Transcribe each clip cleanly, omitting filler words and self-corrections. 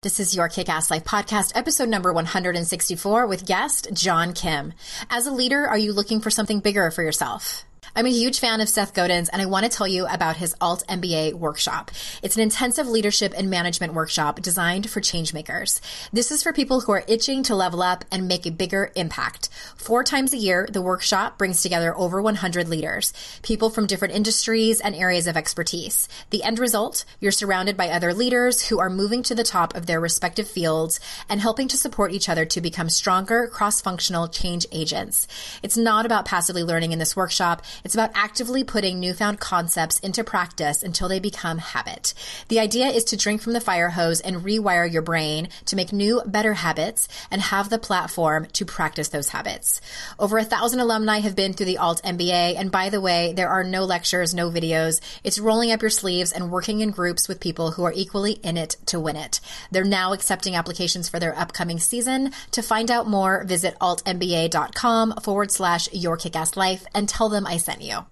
This is your Kick-Ass Life podcast, episode number 164 with guest John Kim. As a leader, are you looking for something bigger for yourself? I'm a huge fan of Seth Godin's, and I want to tell you about his Alt MBA workshop. It's an intensive leadership and management workshop designed for change makers. This is for people who are itching to level up and make a bigger impact. 4 times a year, the workshop brings together over 100 leaders, people from different industries and areas of expertise. The end result, you're surrounded by other leaders who are moving to the top of their respective fields and helping to support each other to become stronger, cross-functional change agents. It's not about passively learning in this workshop. It's about actively putting newfound concepts into practice until they become habit. The idea is to drink from the fire hose and rewire your brain to make new, better habits and have the platform to practice those habits. Over 1,000 alumni have been through the Alt MBA, and by the way, there are no lectures, no videos. It's rolling up your sleeves and working in groups with people who are equally in it to win it. They're now accepting applications for their upcoming season. To find out more, visit altmba.com/yourkickasslife and tell them I sent you.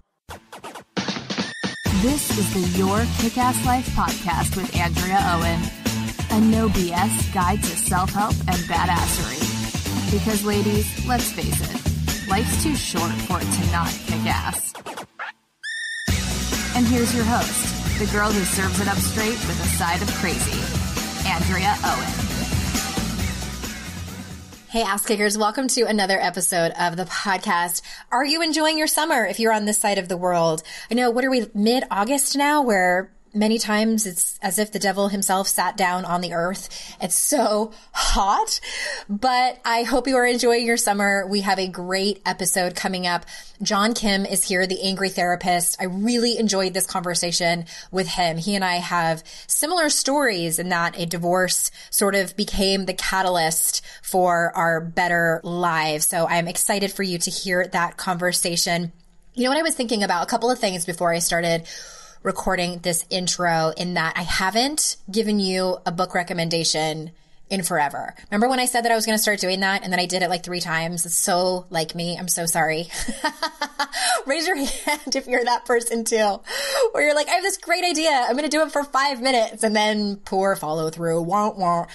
This is the Your Kick-Ass Life podcast with Andrea Owen, a no BS guide to self-help and badassery. Because ladies, let's face it, life's too short for it to not kick ass. And here's your host, the girl who serves it up straight with a side of crazy, Andrea Owen. Hey, ass kickers, welcome to another episode of the podcast. Are you enjoying your summer if you're on this side of the world? I know, what are we, mid-August now, where many times it's as if the devil himself sat down on the earth. It's so hot, but I hope you are enjoying your summer. We have a great episode coming up. John Kim is here, the angry therapist. I really enjoyed this conversation with him. He and I have similar stories in that a divorce sort of became the catalyst for our better lives. So I'm excited for you to hear that conversation. You know what I was thinking about? A couple of things before I started recording this intro, in that I haven't given you a book recommendation in forever. Remember when I said that I was going to start doing that and then I did it like 3 times? It's so like me. I'm so sorry. Raise your hand if you're that person too, where you're like, I have this great idea. I'm going to do it for 5 minutes and then poor follow through. Wah, wah.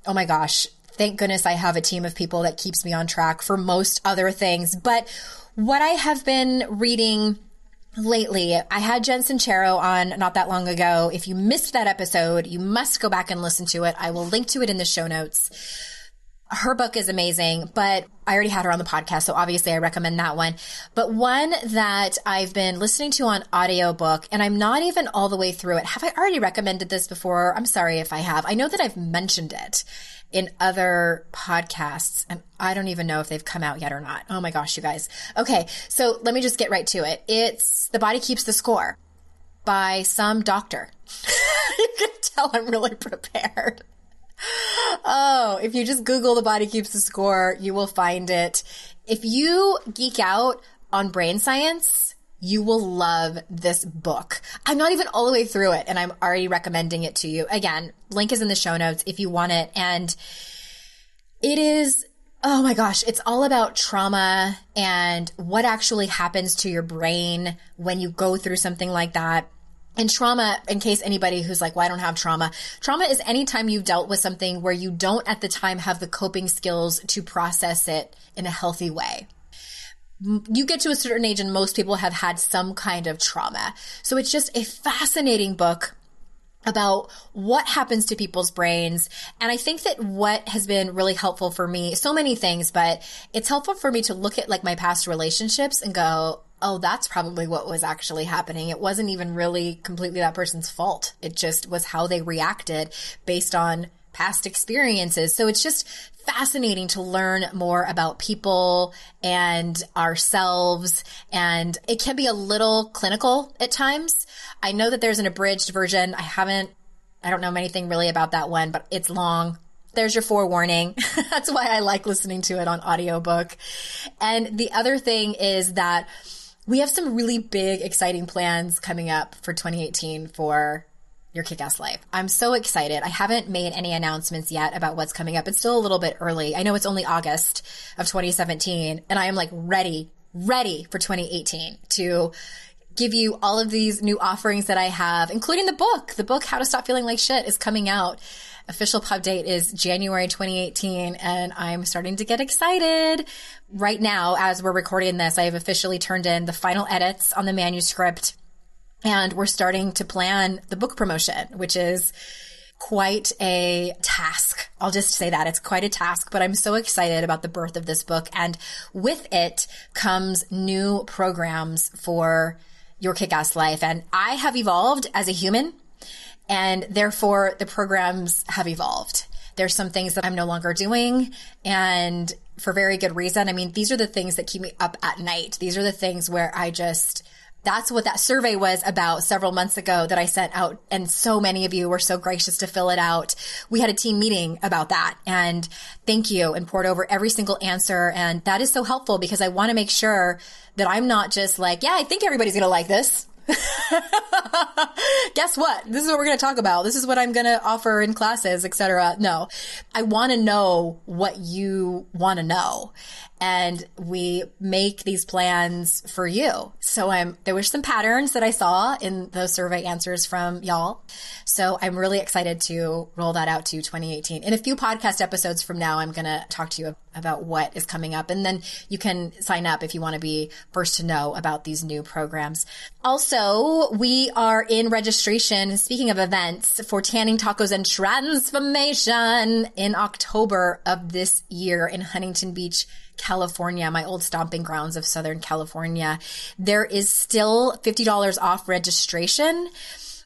Oh my gosh. Thank goodness I have a team of people that keeps me on track for most other things. But what I have been reading lately, I had Jen Sincero on not that long ago. If you missed that episode, you must go back and listen to it. I will link to it in the show notes. Her book is amazing, but I already had her on the podcast, so obviously I recommend that one. But one that I've been listening to on audiobook, and I'm not even all the way through it. Have I already recommended this before? I'm sorry if I have. I know that I've mentioned it in other podcasts, and I don't even know if they've come out yet or not. Oh my gosh, you guys. Okay, so let me just get right to it. It's The Body Keeps the Score by some doctor. You can tell I'm really prepared. Oh, if you just Google The Body Keeps the Score, you will find it. If you geek out on brain science, you will love this book. I'm not even all the way through it, and I'm already recommending it to you. Again, link is in the show notes if you want it. And it is, oh my gosh, it's all about trauma and what actually happens to your brain when you go through something like that. And trauma, in case anybody who's like, well, I don't have trauma. Trauma is anytime you've dealt with something where you don't at the time have the coping skills to process it in a healthy way. You get to a certain age and most people have had some kind of trauma. So it's just a fascinating book about what happens to people's brains. And I think that what has been really helpful for me, so many things, but it's helpful for me to look at like my past relationships and go, oh, that's probably what was actually happening. It wasn't even really completely that person's fault. It just was how they reacted based on past experiences. So it's just fascinating to learn more about people and ourselves. And it can be a little clinical at times. I know that there's an abridged version. I don't know anything really about that one, but it's long. There's your forewarning. That's why I like listening to it on audiobook. And the other thing is that we have some really big, exciting plans coming up for 2018 for Your Kick-Ass Life. I'm so excited. I haven't made any announcements yet about what's coming up. It's still a little bit early. I know it's only August of 2017, and I am like ready for 2018 to give you all of these new offerings that I have, including the book. The book, How to Stop Feeling Like Shit, is coming out. Official pub date is January 2018, and I'm starting to get excited. Right now, as we're recording this, I have officially turned in the final edits on the manuscript, and we're starting to plan the book promotion, which is quite a task. I'll just say that. It's quite a task, but I'm so excited about the birth of this book. And with it comes new programs for your kick-ass life. And I have evolved as a human, and therefore the programs have evolved. There's some things that I'm no longer doing, and for very good reason. I mean, these are the things that keep me up at night. These are the things where that's what that survey was about several months ago that I sent out. And so many of you were so gracious to fill it out. We had a team meeting about that, and thank you, and poured over every single answer. And that is so helpful because I want to make sure that I'm not just like, yeah, I think everybody's going to like this. Guess what? This is what we're going to talk about. This is what I'm going to offer in classes, etc. No, I want to know what you want to know. And we make these plans for you. So there were some patterns that I saw in those survey answers from y'all. So I'm really excited to roll that out to 2018. In a few podcast episodes from now, I'm going to talk to you about what is coming up. And then you can sign up if you want to be first to know about these new programs. Also, we are in registration, speaking of events, for Tanning, Tacos, and Transformation in October of this year in Huntington Beach, California, my old stomping grounds of Southern California. There is still $50 off registration.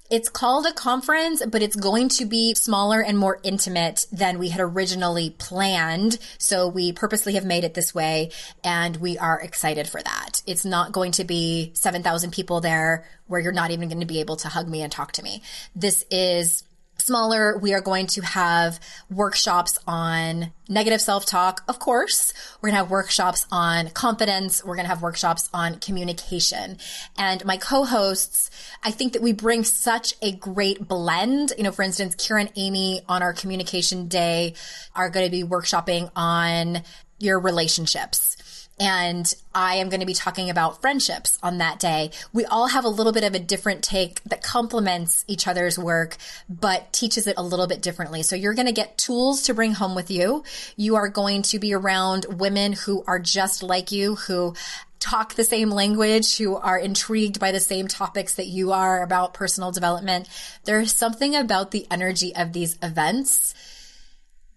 It's called a conference, but it's going to be smaller and more intimate than we had originally planned. So we purposely have made it this way, and we are excited for that. It's not going to be 7,000 people there where you're not even going to be able to hug me and talk to me. This is smaller. We are going to have workshops on negative self-talk, of course. We're going to have workshops on confidence. We're going to have workshops on communication. And my co-hosts, I think that we bring such a great blend. You know, for instance, Kira and Amy on our communication day are going to be workshopping on your relationships. And I am going to be talking about friendships on that day. We all have a little bit of a different take that complements each other's work, but teaches it a little bit differently. So you're going to get tools to bring home with you. You are going to be around women who are just like you, who talk the same language, who are intrigued by the same topics that you are about personal development. There's something about the energy of these events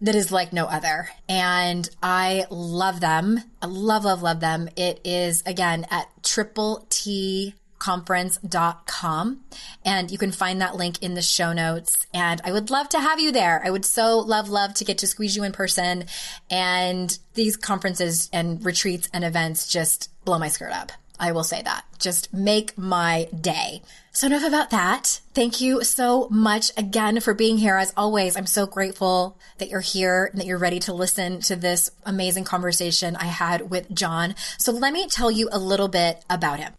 that is like no other. And I love them. I love them. It is, again, at TTTconference.com. And you can find that link in the show notes. And I would love to have you there. I would so love to get to squeeze you in person. And these conferences and retreats and events just blow my skirt up. I will say that. Just make my day. So enough about that. Thank you so much again for being here. As always, I'm so grateful that you're here and that you're ready to listen to this amazing conversation I had with John. So let me tell you a little bit about him.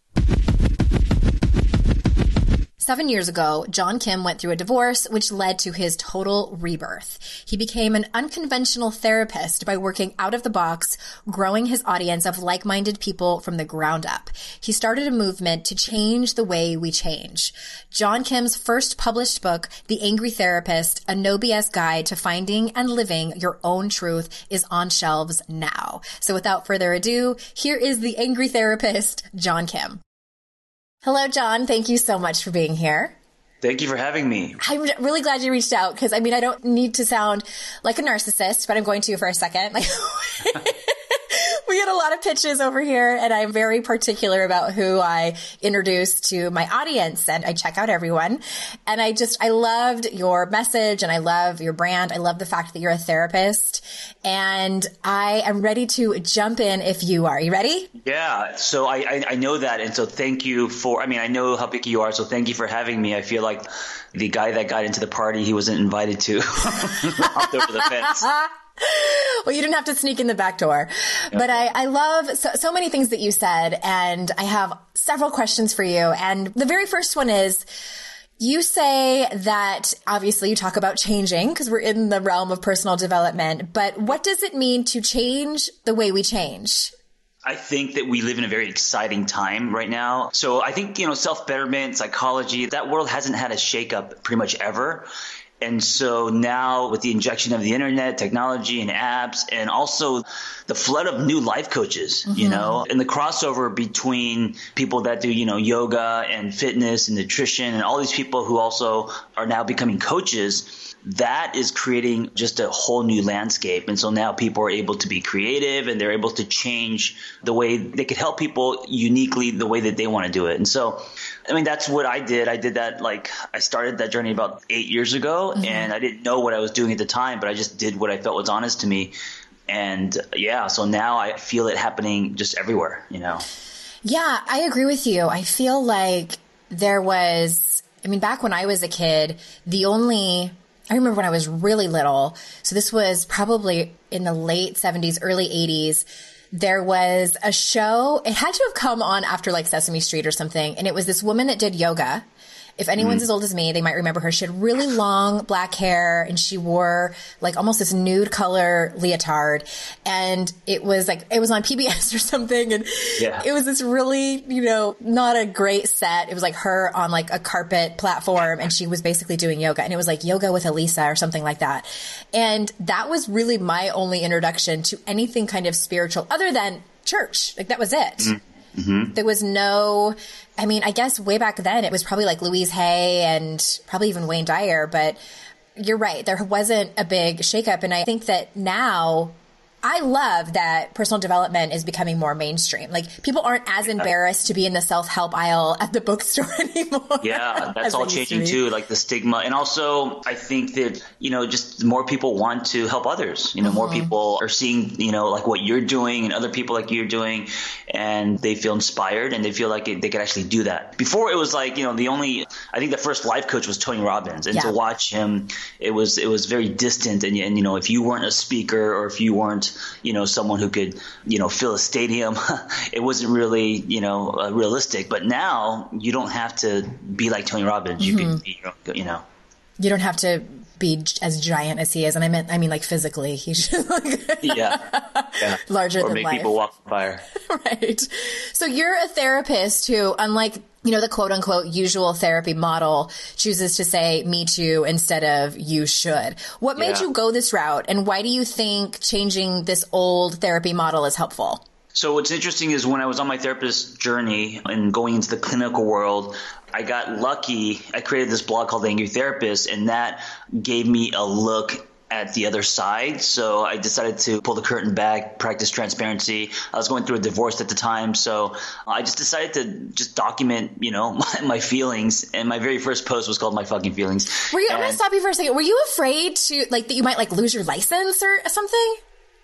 7 years ago, John Kim went through a divorce, which led to his total rebirth. He became an unconventional therapist by working out of the box, growing his audience of like-minded people from the ground up. He started a movement to change the way we change. John Kim's first published book, The Angry Therapist, a no BS guide to finding and living your own truth, is on shelves now. So without further ado, here is The Angry Therapist, John Kim. Hello, John. Thank you so much for being here. Thank you for having me. I'm really glad you reached out because, I mean, I don't need to sound like a narcissist, but I'm going to for a second. We get a lot of pitches over here, and I'm very particular about who I introduce to my audience, and I check out everyone. And I loved your message, and I love your brand. I love the fact that you're a therapist, and I am ready to jump in if you are. You ready? Yeah. So I know that. And so thank you I know how picky you are. So thank you for having me. I feel like the guy that got into the party he wasn't invited to hopped over the fence. Well, you didn't have to sneak in the back door. Yep. But I love so many things that you said, and I have several questions for you. And the very first one is, you say that obviously you talk about changing because we're in the realm of personal development, but what does it mean to change the way we change? I think that we live in a very exciting time right now. So I think, self-betterment, psychology, that world hasn't had a shakeup pretty much ever. And so now with the injection of the internet, technology and apps, and also the flood of new life coaches, you know, and the crossover between people that do, you know, yoga and fitness and nutrition and all these people who also are now becoming coaches, that is creating just a whole new landscape. And so now people are able to be creative and they're able to change the way they could help people uniquely the way that they want to do it. And so, I mean, that's what I did. I did that, like, I started that journey about 8 years ago, and I didn't know what I was doing at the time, but I just did what I felt was honest to me. And yeah, so now I feel it happening just everywhere, you know? Yeah, I agree with you. I feel like there was, I mean, back when I was a kid, I remember when I was really little, so this was probably in the late 70s, early 80s, there was a show. It had to have come on after like Sesame Street or something. And it was this woman that did yoga. If anyone's as old as me, they might remember her. She had really long black hair and she wore like almost this nude color leotard. And it was like, it was on PBS or something. And it was this really, you know, not a great set. It was like her on like a carpet platform and she was basically doing yoga. And it was like yoga with Elisa or something like that. And that was really my only introduction to anything kind of spiritual other than church. Like that was it. There was no, I mean, I guess way back then it was probably like Louise Hay and probably even Wayne Dyer, but you're right. There wasn't a big shakeup. And I think that now I love that personal development is becoming more mainstream. Like people aren't as embarrassed to be in the self-help aisle at the bookstore anymore. Yeah, that's all changing too, like the stigma. And also I think that, you know, just more people want to help others. You know, more people are seeing, you know, like what you're doing and other people like you're doing, and they feel inspired and they feel like they could actually do that. Before it was like, you know, I think the first life coach was Tony Robbins, and to watch him, it was very distant. And you know, if you weren't a speaker or if you weren't, you know, someone who could, you know, fill a stadium, it wasn't really, you know, realistic. But now you don't have to be like Tony Robbins. You can be, you know, you don't have to be as giant as he is. And I mean like physically, he's just like larger or than make life. People walk on fire. Right. So you're a therapist who, unlike, you know, the quote unquote usual therapy model, chooses to say me too instead of you should. What made you go this route, and why do you think changing this old therapy model is helpful? So what's interesting is when I was on my therapist journey and going into the clinical world, I got lucky. I created this blog called The Angry Therapist, and that gave me a look at the other side. So I decided to pull the curtain back, practice transparency. I was going through a divorce at the time. So I just decided to just document, you know, my feelings. And my very first post was called My Fucking Feelings. I'm going to stop you for a second. Were you afraid to like that you might like lose your license or something?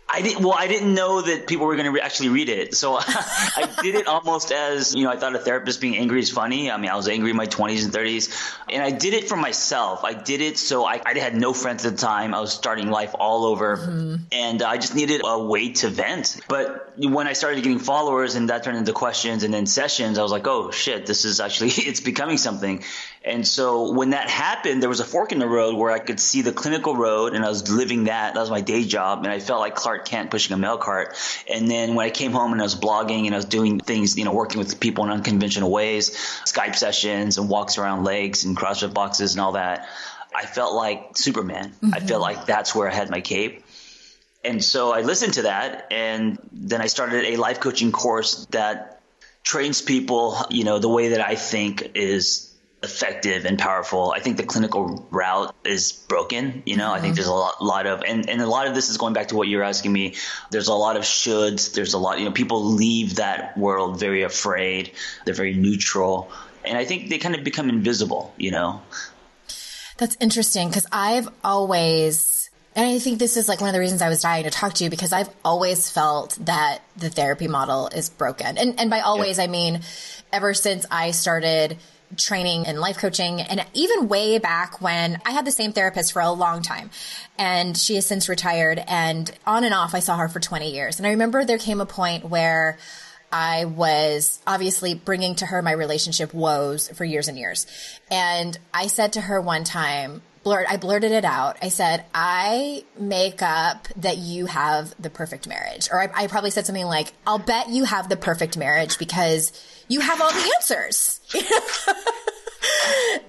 I didn't know that people were going to actually read it. So I did it almost as, you know, I thought a therapist being angry is funny. I mean, I was angry in my 20s and 30s, and I did it for myself. I did it so I had no friends at the time. I was starting life all over, and I just needed a way to vent. But when I started getting followers and that turned into questions and then sessions, I was like, oh shit, this is actually, it's becoming something. And so when that happened, there was a fork in the road where I could see the clinical road, and I was living that. That was my day job, and I felt like Clark Kent pushing a mail cart. And then when I came home and I was blogging and I was doing things, you know, working with people in unconventional ways, Skype sessions and walks around lakes and CrossFit boxes and all that, I felt like Superman. I felt like that's where I had my cape. And so I listened to that, and then I started a life coaching course that trains people, you know, the way that I think is effective and powerful. I think the clinical route is broken. You know, I think there's a lot of, and a lot of this is going back to what you're asking me. There's a lot of shoulds. There's a lot, you know, people leave that world very afraid. They're very neutral. And I think they kind of become invisible, you know? That's interesting, because I've always, and I think this is like one of the reasons I was dying to talk to you, because I've always felt that the therapy model is broken. And by always, I mean, ever since I started training and life coaching, and even way back when I had the same therapist for a long time, and she has since retired, and on and off I saw her for 20 years. And I remember there came a point where I was obviously bringing to her my relationship woes for years and years. And I said to her one time, I blurted it out. I said, I make up that you have the perfect marriage. Or I probably said something like, I'll bet you have the perfect marriage because you have all the answers.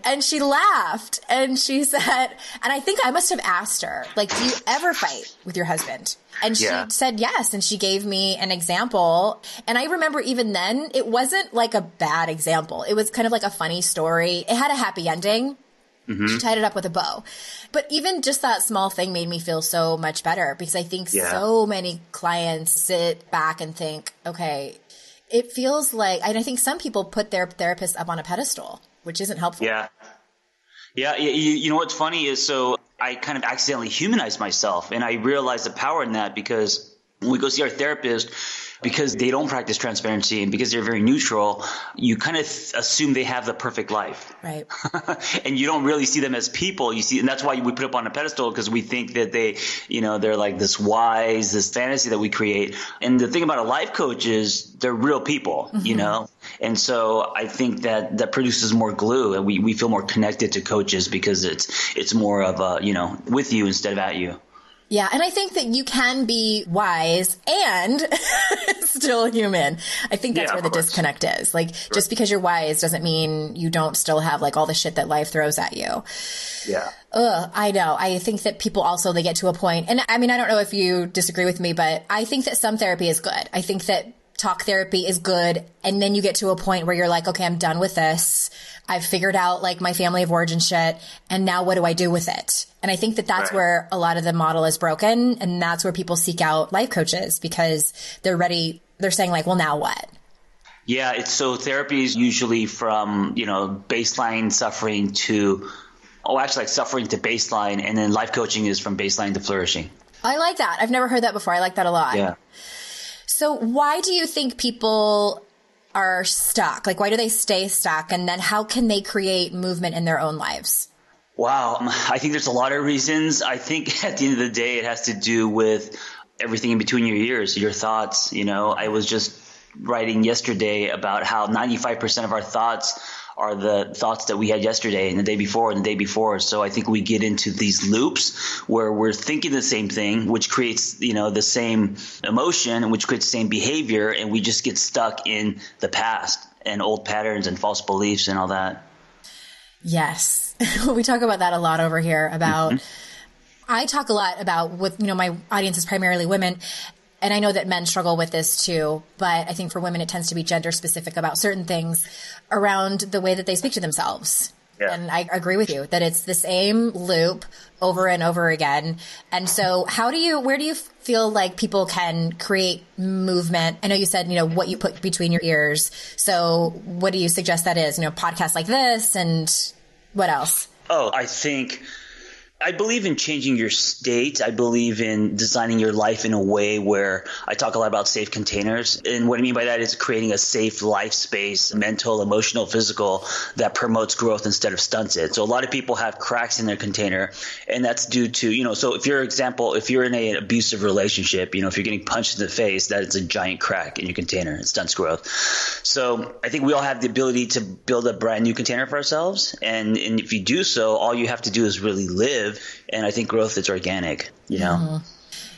And she laughed and she said, and I think I must have asked her, like, do you ever fight with your husband? And she said yes. And she gave me an example. And I remember even then, it wasn't like a bad example. It was kind of like a funny story. It had a happy ending. She tied it up with a bow. But even just that small thing made me feel so much better, because I think so many clients sit back and think, okay, it feels like, and I think some people put their therapist up on a pedestal, which isn't helpful. Yeah. You know what's funny is, so I kind of accidentally humanized myself, and I realized the power in that, because when we go see our therapist, because they don't practice transparency and because they're very neutral, you kind of assume they have the perfect life. Right. And you don't really see them as people. You see, and that's why we put up on a pedestal, because we think that they, they're like this wise, this fantasy that we create. And the thing about a life coach is they're real people, And so I think that produces more glue, and we feel more connected to coaches because it's more of a, with you instead of at you. Yeah. And I think that you can be wise and still human. I think that's where the disconnect is. Like, just because you're wise doesn't mean you don't still have like all the shit that life throws at you. Yeah. I know. I think that people also, they get to a point, and I mean, I don't know if you disagree with me, but I think that some therapy is good. I think that talk therapy is good. And then you get to a point where you're like, okay, I'm done with this. I've figured out like my family of origin shit. And now what do I do with it? And I think that that's where a lot of the model is broken. And that's where people seek out life coaches, because they're ready. They're saying like, well, now what? Yeah. So therapy is usually from, baseline suffering to, suffering to baseline. And then life coaching is from baseline to flourishing. I like that. I've never heard that before. I like that a lot. Yeah. So why do you think people are stuck? Like, why do they stay stuck? And then how can they create movement in their own lives? Wow. I think there's a lot of reasons. I think at the end of the day, it has to do with everything in between your ears, your thoughts. I was just writing yesterday about how 95% of our thoughts are the thoughts that we had yesterday and the day before and the day before. So I think we get into these loops where we're thinking the same thing, which creates, the same emotion, and which creates the same behavior. And we just get stuck in the past and old patterns and false beliefs and all that. Yes. We talk about that a lot over here about, I talk a lot about with, my audience is primarily women. And I know that men struggle with this too, but I think for women, it tends to be gender specific about certain things around the way that they speak to themselves. Yeah. And I agree with you that it's the same loop over and over again. And so where do you feel like people can create movement? I know you said, what you put between your ears. So what do you suggest that is? Podcasts like this, and what else? Oh, I believe in changing your state. I believe in designing your life in a way where I talk a lot about safe containers. And what I mean by that is creating a safe life space, mental, emotional, physical, that promotes growth instead of stunts it. So a lot of people have cracks in their container, and that's due to, so if you're in an abusive relationship, if you're getting punched in the face, that is a giant crack in your container. It stunts growth. So I think we all have the ability to build a brand new container for ourselves. And if you do so, all you have to do is really live. And I think growth is organic, Mm-hmm.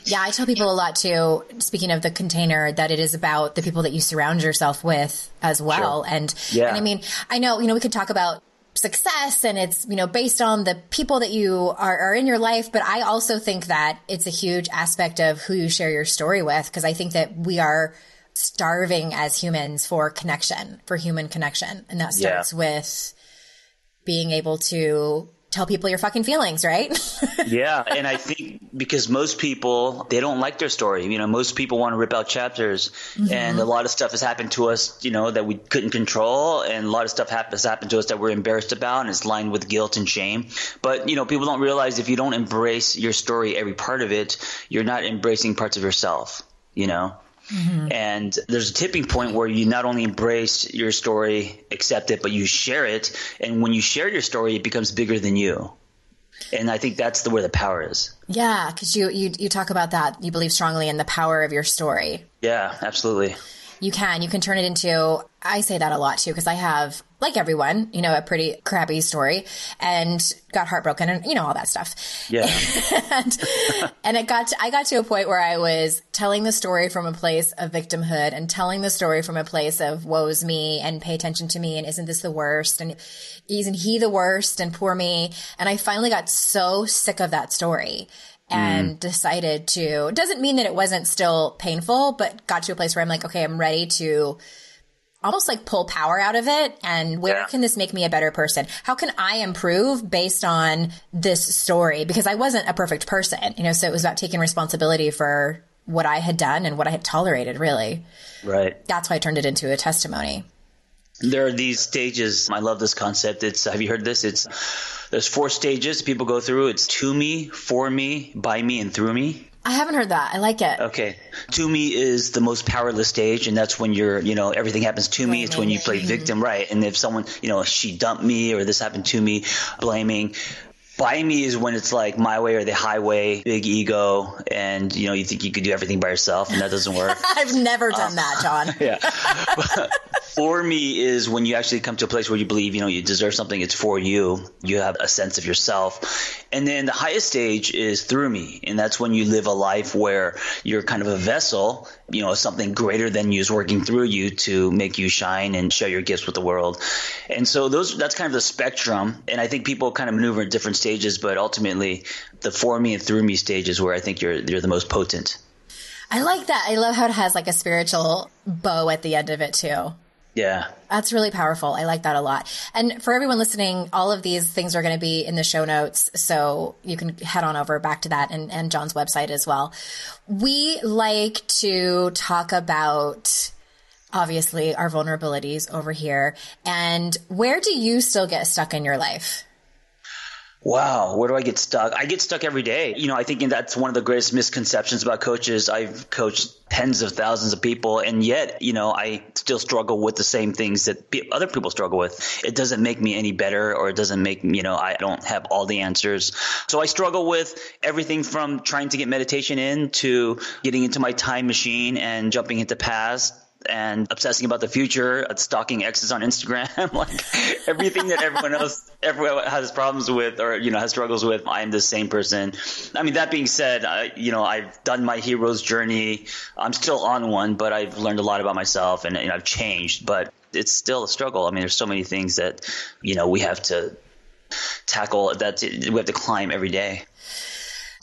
Yeah, I tell people a lot too, speaking of the container, that it is about the people that you surround yourself with as well. Sure. And I mean, I know, we could talk about success and it's, based on the people that you are in your life. But I also think that it's a huge aspect of who you share your story with, because I think that we are starving as humans for connection, for human connection. And that starts with being able to tell people your fucking feelings, right? Yeah. And I think because most people, they don't like their story. Most people want to rip out chapters, and a lot of stuff has happened to us, that we couldn't control. And a lot of stuff has happened to us that we're embarrassed about, and it's lined with guilt and shame. But, people don't realize if you don't embrace your story, every part of it, you're not embracing parts of yourself, And there's a tipping point where you not only embrace your story, accept it, but you share it. And when you share your story, it becomes bigger than you. And I think that's where the power is. Yeah, because you talk about that. You believe strongly in the power of your story. Yeah, absolutely. You can turn it into I say that a lot too, because I have, like everyone, a pretty crappy story and got heartbroken and, all that stuff. Yeah. and I got to a point where I was telling the story from a place of victimhood and telling the story from a place of woe's me and pay attention to me and isn't this the worst and isn't he the worst and poor me. And I finally got so sick of that story and decided to, doesn't mean that it wasn't still painful, but got to a place where I'm like, okay, I'm ready to almost like pull power out of it. And where can this make me a better person? How can I improve based on this story? Because I wasn't a perfect person, so it was about taking responsibility for what I had done and what I had tolerated, really. Right. That's why I turned it into a testimony. There are these stages. I love this concept. Have you heard this? There's 4 stages people go through. It's to me, for me, by me, and through me. I haven't heard that. I like it. Okay. To me is the most powerless stage, and that's when you're, everything happens to me. It's when you play victim, right? And if someone, she dumped me or this happened to me, blaming. By me is when it's like my way or the highway, big ego, and, you think you could do everything by yourself, and that doesn't work. I've never done that, John. Yeah. For me is when you actually come to a place where you believe, you deserve something. It's for you. You have a sense of yourself. And then the highest stage is through me. And that's when you live a life where you're kind of a vessel, something greater than you is working through you to make you shine and share your gifts with the world. And so that's kind of the spectrum. And I think people kind of maneuver in different stages, but ultimately the for me and through me stage is where I think you're the most potent. I like that. I love how it has like a spiritual bow at the end of it too. Yeah. That's really powerful. I like that a lot. And for everyone listening, all of these things are going to be in the show notes. So you can head on over back to that and John's website as well. We like to talk about, obviously, our vulnerabilities over here. And where do you still get stuck in your life? Wow. Where do I get stuck? I get stuck every day. I think that's one of the greatest misconceptions about coaches. I've coached tens of thousands of people, and yet, I still struggle with the same things that other people struggle with. It doesn't make me any better, or it doesn't make, I don't have all the answers. So I struggle with everything from trying to get meditation in to getting into my time machine and jumping into past and obsessing about the future, stalking exes on Instagram, like everything that everyone has problems with or, has struggles with. I'm the same person. I mean, that being said, I've done my hero's journey. I'm still on one, but I've learned a lot about myself and I've changed, but it's still a struggle. I mean, there's so many things that, we have to tackle we have to climb every day.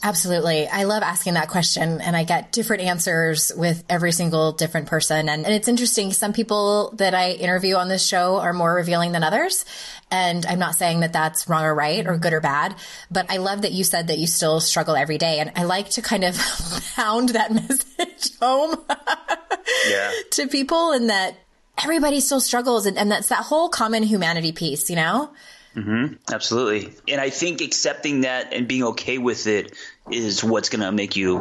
Absolutely. I love asking that question, and I get different answers with every single different person. And it's interesting. Some people that I interview on this show are more revealing than others. And I'm not saying that that's wrong or right or good or bad, but I love that you said that you still struggle every day. And I like to kind of pound that message home to people, and that everybody still struggles. And that's that whole common humanity piece, Mm-hmm. Absolutely. And I think accepting that and being okay with it is what's going to make you,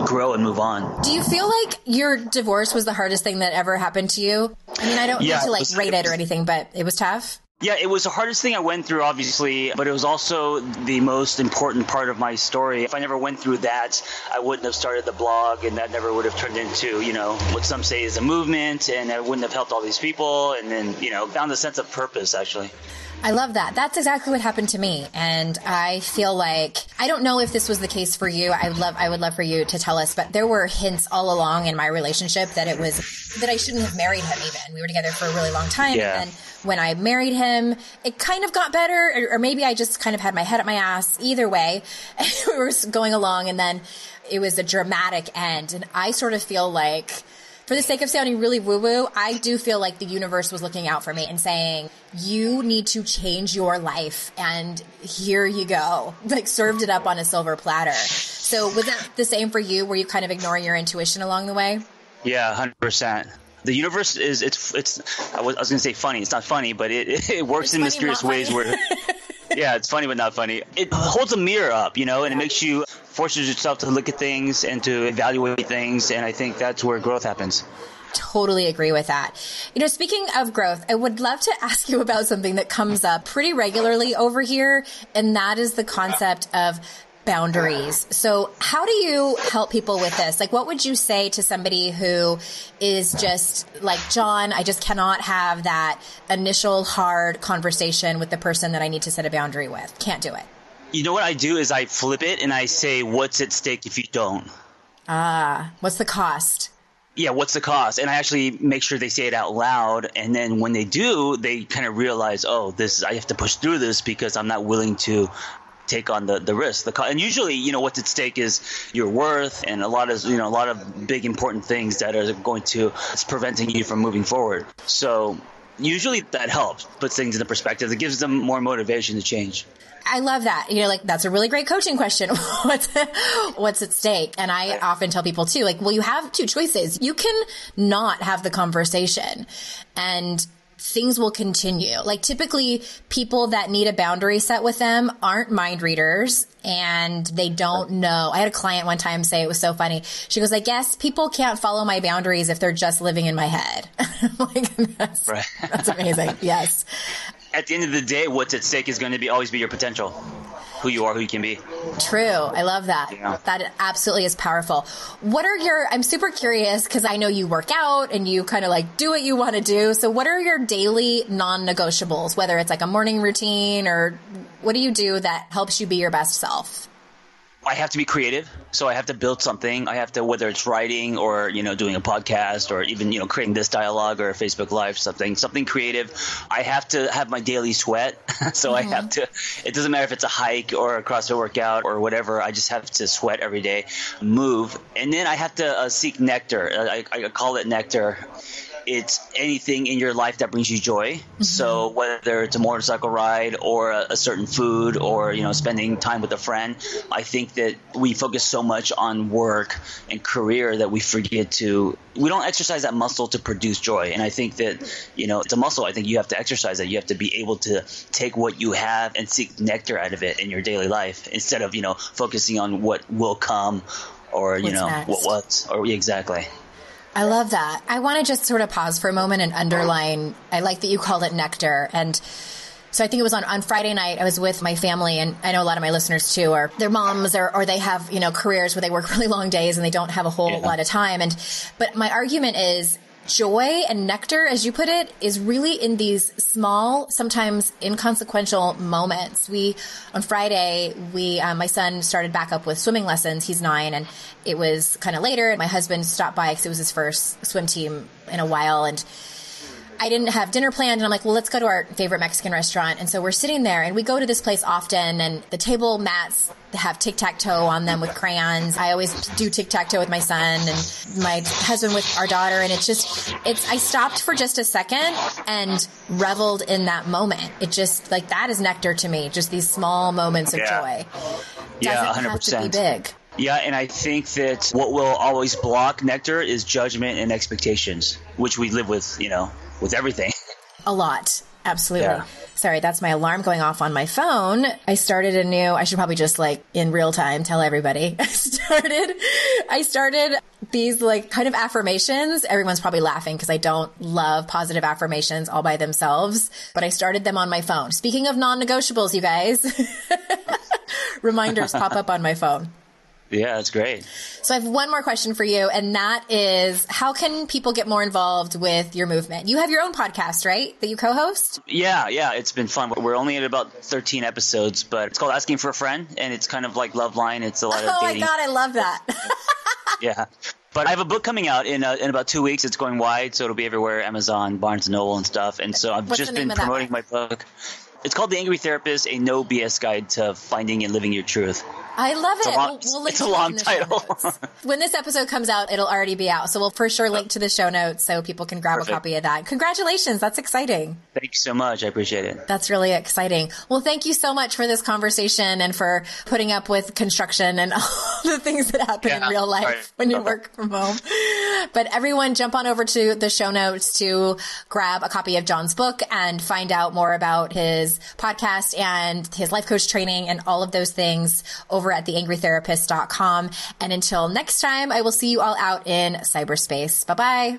grow and move on. Do you feel like your divorce was the hardest thing that ever happened to you? I mean, I don't need to rate it or anything, but it was tough. Yeah, it was the hardest thing I went through, obviously, but it was also the most important part of my story. If I never went through that, I wouldn't have started the blog, and that never would have turned into, what some say is a movement, and I wouldn't have helped all these people, and then, found a sense of purpose, actually. I love that. That's exactly what happened to me. And I feel like, I don't know if this was the case for you. I would love for you to tell us, but there were hints all along in my relationship that I shouldn't have married him even. We were together for a really long time. Yeah. And then when I married him, it kind of got better, or maybe I just kind of had my head up my ass. Either way, we were going along, and then it was a dramatic end. And I sort of feel like, for the sake of sounding really woo-woo, I do feel like the universe was looking out for me and saying, you need to change your life, and here you go. Like, served it up on a silver platter. So was that the same for you? Were you kind of ignoring your intuition along the way? Yeah, 100%. The universe is, I was going to say funny. It's not funny, but it works in mysterious ways where, yeah, it's funny, but not funny. It holds a mirror up, and it makes you, forces yourself to look at things and to evaluate things. And I think that's where growth happens. Totally agree with that. Speaking of growth, I would love to ask you about something that comes up pretty regularly over here. And that is the concept of boundaries. So how do you help people with this? Like, what would you say to somebody who is just like, John, I just cannot have that initial hard conversation with the person that I need to set a boundary with? Can't do it. You know what I do is I flip it and I say, what's at stake if you don't? What's the cost? Yeah, what's the cost? And I actually make sure they say it out loud. And then when they do, they kind of realize, oh, I have to push through this because I'm not willing to take on the risk. And usually, what's at stake is your worth and a lot of big important things that are it's preventing you from moving forward. So usually that helps, puts things into perspective. It gives them more motivation to change. I love that. That's a really great coaching question. What's at stake? And I often tell people too, you have two choices. You can not have the conversation and things will continue. Typically people that need a boundary set with them aren't mind readers and they don't know. I had a client one time say, it was so funny. She goes, I guess people can't follow my boundaries if they're just living in my head. That's amazing. Yes. At the end of the day, what's at stake is going to always be your potential, who you are, who you can be. True. I love that. Yeah. That absolutely is powerful. I'm super curious because I know you work out and you kind of do what you want to do. So what are your daily non-negotiables, whether it's a morning routine or what do you do that helps you be your best self? I have to be creative. So I have to build something. I have to, whether it's writing or, doing a podcast or even, creating this dialogue or a Facebook Live, something creative. I have to have my daily sweat. So I have to, it doesn't matter if it's a hike or a CrossFit workout or whatever. I just have to sweat every day, move. And then I have to seek nectar. I call it nectar. It's anything in your life that brings you joy. Mm-hmm. So whether it's a motorcycle ride or a certain food or, spending time with a friend, I think that we focus so much on work and career that we forget we don't exercise that muscle to produce joy. And I think that, it's a muscle. I think you have to exercise it. You have to be able to take what you have and seek nectar out of it in your daily life instead of, focusing on what will come or, exactly. I love that. I want to just sort of pause for a moment and underline, I like that you called it nectar. And so I think it was on Friday night, I was with my family, and I know a lot of my listeners too are their moms or they have, careers where they work really long days and they don't have a whole lot of time. But my argument is joy and nectar, as you put it, is really in these small, sometimes inconsequential moments. On Friday, my son started back up with swimming lessons. He's 9, and it was kind of later. And my husband stopped by because it was his first swim team in a while. And I didn't have dinner planned. And I'm like, well, let's go to our favorite Mexican restaurant. And so we're sitting there and we go to this place often, and the table mats have tic-tac-toe on them with crayons. I always do tic-tac-toe with my son and my husband with our daughter. And I stopped for just a second and reveled in that moment. It just that is nectar to me. Just these small moments of joy. Yeah, doesn't 100%. have to be big. Yeah, and I think that what will always block nectar is judgment and expectations, which we live with, with everything. A lot. Absolutely. Yeah. Sorry, that's my alarm going off on my phone. I should probably just in real time tell everybody. I started these kind of affirmations. Everyone's probably laughing because I don't love positive affirmations all by themselves, but I started them on my phone. Speaking of non-negotiables, you guys, reminders pop up on my phone. Yeah, that's great. So I have one more question for you, and that is, how can people get more involved with your movement? You have your own podcast, right, that you co-host? Yeah, it's been fun. We're only at about 13 episodes, but it's called Asking for a Friend, and it's kind of like Loveline. It's a lot of dating. Oh my God, I love that. Yeah. But I have a book coming out in about 2 weeks. It's going wide, so it'll be everywhere, Amazon, Barnes & Noble and stuff. And so I've just been promoting my book. It's called The Angry Therapist, a no BS guide to finding and living your truth. I love it. It's a long title. When this episode comes out, it'll already be out. So we'll for sure link to the show notes so people can grab a copy of that. Congratulations. That's exciting. Thank you so much. I appreciate it. That's really exciting. Well, thank you so much for this conversation and for putting up with construction and all the things that happen in real life when you work from home. But everyone jump on over to the show notes to grab a copy of John's book and find out more about his podcast and his life coach training and all of those things over at theangrytherapist.com. And until next time, I will see you all out in cyberspace. Bye-bye.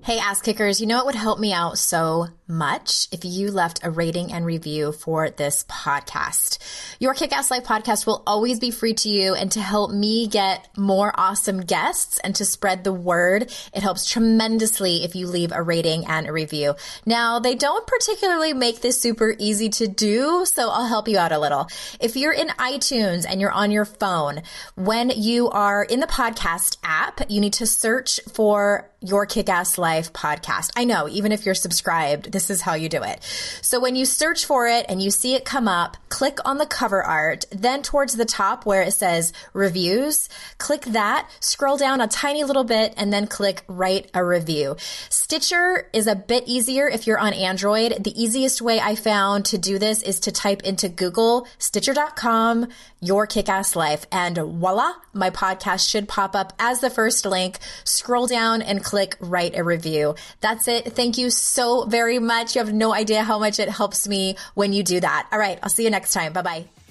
Hey, ass kickers, you know what would help me out so much if you left a rating and review for this podcast. Your Kick-Ass Life podcast will always be free to you, and to help me get more awesome guests and to spread the word, it helps tremendously if you leave a rating and a review. Now, they don't particularly make this super easy to do, so I'll help you out a little. If you're in iTunes and you're on your phone, when you are in the podcast app, you need to search for Your Kick-Ass Life podcast. I know, even if you're subscribed, this is how you do it. So when you search for it and you see it come up, click on the cover art, then towards the top where it says reviews, click that, scroll down a tiny little bit, and then click write a review. Stitcher is a bit easier if you're on Android. The easiest way I found to do this is to type into Google, Stitcher.com, Your Kick-Ass Life, and voila, my podcast should pop up as the first link. Scroll down and click write a review. That's it. Thank you so very much. You have no idea how much it helps me when you do that. All right. I'll see you next time. Bye-bye.